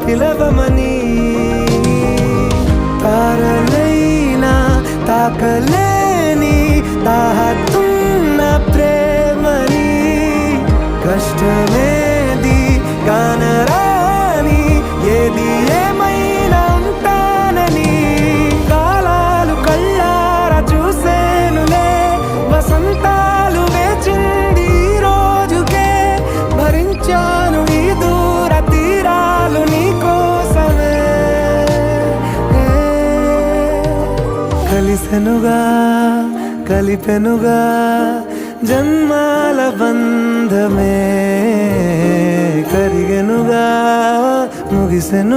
పిలవమని తారలైనా తాకలేని తాహతున్న ప్రేమని కష్టమేది కానరాని ఏది ఏమైనా ఉంటానని కాలాలు కళ్ళారా చూసేనులే వసంతాలు వేచింది ఈ రోజుకే భరించాను ఈ దూర తీరాలు నీ కోసమే కలిసెనుగా కలిపెనుగా జన్మాల బంధమే కరిగెనుగా ముగిసెను